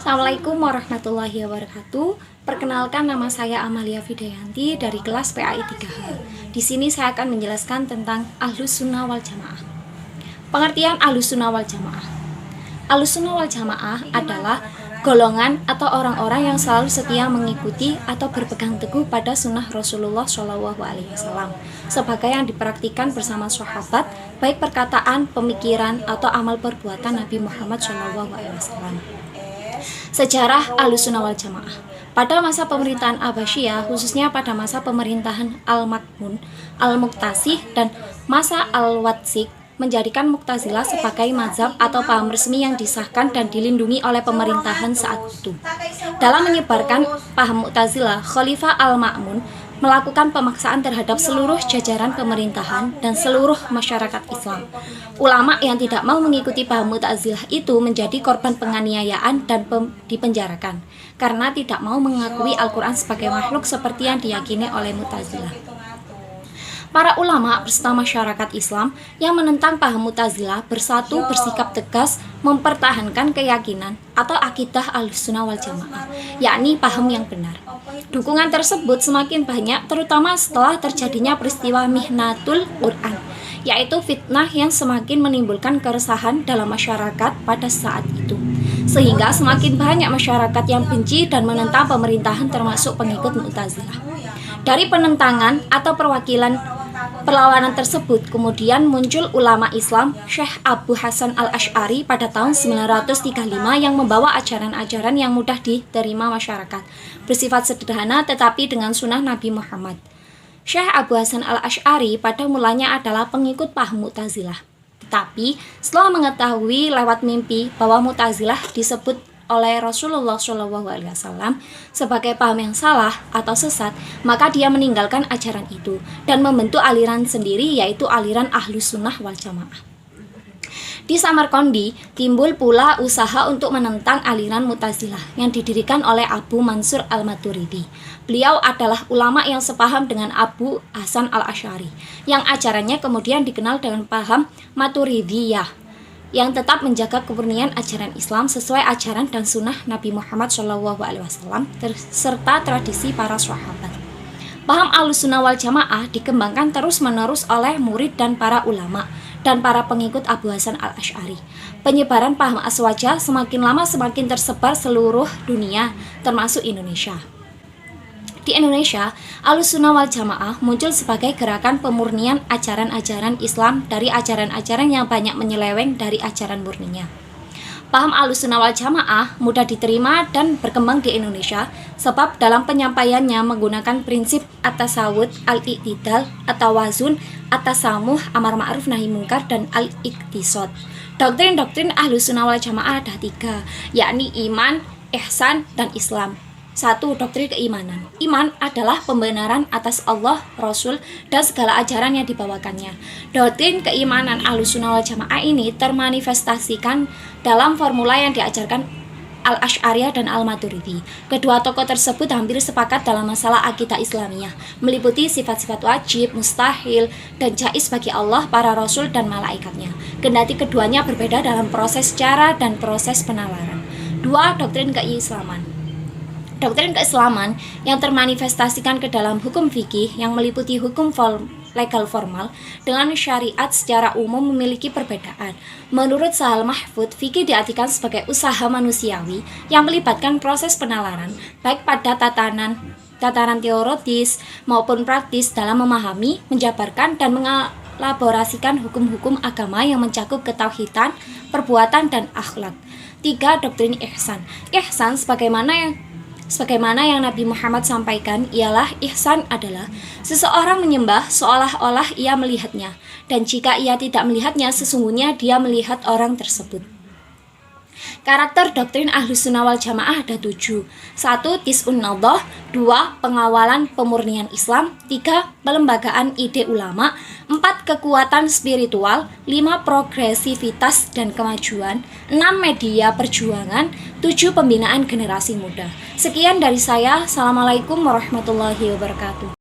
Assalamualaikum warahmatullahi wabarakatuh. Perkenalkan, nama saya Amalia Fidayanti dari kelas PAI 3H. Di sini saya akan menjelaskan tentang Ahlus Sunnah wal Jamaah. Pengertian Ahlus Sunnah wal Jamaah. Ahlus Sunnah wal Jamaah adalah golongan atau orang-orang yang selalu setia mengikuti atau berpegang teguh pada sunnah Rasulullah SAW sebagai yang dipraktikkan bersama sahabat, baik perkataan, pemikiran, atau amal perbuatan Nabi Muhammad SAW. Sejarah Ahlus Sunnah wal Jamaah. Pada masa pemerintahan Abbasiyah, khususnya pada masa pemerintahan Al-Ma'mun, Al-Muqtasih, dan masa Al-Watsik, menjadikan Mu'tazilah sebagai mazhab atau paham resmi yang disahkan dan dilindungi oleh pemerintahan saat itu. Dalam menyebarkan paham Mu'tazilah, Khalifah Al-Ma'mun melakukan pemaksaan terhadap seluruh jajaran pemerintahan dan seluruh masyarakat Islam. Ulama yang tidak mau mengikuti paham Mu'tazilah itu menjadi korban penganiayaan dan dipenjarakan karena tidak mau mengakui Al-Quran sebagai makhluk seperti yang diyakini oleh Mu'tazilah. Para ulama beserta masyarakat Islam yang menentang paham Mu'tazilah bersatu bersikap tegas mempertahankan keyakinan atau akidah Ahlus Sunnah wal Jamaah, yakni paham yang benar. Dukungan tersebut semakin banyak terutama setelah terjadinya peristiwa Mihnatul Quran, yaitu fitnah yang semakin menimbulkan keresahan dalam masyarakat pada saat itu. Sehingga semakin banyak masyarakat yang benci dan menentang pemerintahan termasuk pengikut Mu'tazilah. Dari penentangan atau perlawanan tersebut kemudian muncul ulama Islam Syekh Abu Hasan Al-Asy'ari pada tahun 935 yang membawa ajaran-ajaran yang mudah diterima masyarakat, bersifat sederhana tetapi dengan sunnah Nabi Muhammad. Syekh Abu Hasan Al-Asy'ari pada mulanya adalah pengikut paham Mu'tazilah. Tetapi setelah mengetahui lewat mimpi bahwa Mu'tazilah disebut oleh Rasulullah SAW sebagai paham yang salah atau sesat, maka dia meninggalkan ajaran itu dan membentuk aliran sendiri, yaitu aliran Ahlus Sunnah wal Jamaah. Di Samarkandi timbul pula usaha untuk menentang aliran Mu'tazilah yang didirikan oleh Abu Mansur Al-Maturidi. Beliau adalah ulama yang sepaham dengan Abu Hasan Al-Asy'ari, yang ajarannya kemudian dikenal dengan paham Maturidiyah, yang tetap menjaga kemurnian ajaran Islam sesuai ajaran dan sunnah Nabi Muhammad SAW serta tradisi para sahabat. Paham Ahlus Sunnah wal Jamaah dikembangkan terus-menerus oleh murid dan para ulama dan para pengikut Abu Hasan Al-Asy'ari. Penyebaran paham aswaja semakin lama semakin tersebar seluruh dunia, termasuk Indonesia. Di Indonesia, Ahlus Sunnah wal Jamaah muncul sebagai gerakan pemurnian ajaran-ajaran Islam dari ajaran-ajaran yang banyak menyeleweng dari ajaran murninya. Paham Ahlus Sunnah wal Jamaah mudah diterima dan berkembang di Indonesia sebab dalam penyampaiannya menggunakan prinsip at-tasawwud, al-i'tidal, at-tawazun, at-tasamuh, amar ma'ruf nahi mungkar, dan al-iqtisad. Doktrin-doktrin Ahlus Sunnah wal Jamaah ada 3, yakni iman, ihsan, dan Islam. 1. Doktrin keimanan. Iman adalah pembenaran atas Allah, Rasul, dan segala ajaran yang dibawakannya. Doktrin keimanan Ahlus Sunnah wal Jamaah ini termanifestasikan dalam formula yang diajarkan Al-Asy'ariyah dan Al-Maturidi. Kedua tokoh tersebut hampir sepakat dalam masalah akidah Islamiyah, meliputi sifat-sifat wajib, mustahil, dan jaiz bagi Allah, para Rasul, dan malaikatnya. Kendati keduanya berbeda dalam proses cara dan proses penalaran. 2. Doktrin keislaman. Doktrin keislaman yang termanifestasikan ke dalam hukum fikih yang meliputi hukum legal formal dengan syariat secara umum memiliki perbedaan. Menurut Sahal Mahfud, fikih diartikan sebagai usaha manusiawi yang melibatkan proses penalaran baik pada tataran teoritis maupun praktis dalam memahami, menjabarkan, dan mengelaborasikan hukum-hukum agama yang mencakup ketauhidan, perbuatan, dan akhlak. 3. Doktrin ihsan. Ihsan sebagaimana yang Nabi Muhammad sampaikan ialah ihsan adalah seseorang menyembah seolah-olah ia melihatnya, dan jika ia tidak melihatnya sesungguhnya dia melihat orang tersebut. Karakter doktrin Ahlus Sunnah wal Jamaah ada 7. 1. Tis'un Nahdhah. 2. Pengawalan pemurnian Islam. 3. Pelembagaan ide ulama. 4. Kekuatan spiritual. 5. Progresivitas dan kemajuan. 6. Media perjuangan. 7. Pembinaan generasi muda. Sekian dari saya. Assalamualaikum warahmatullahi wabarakatuh.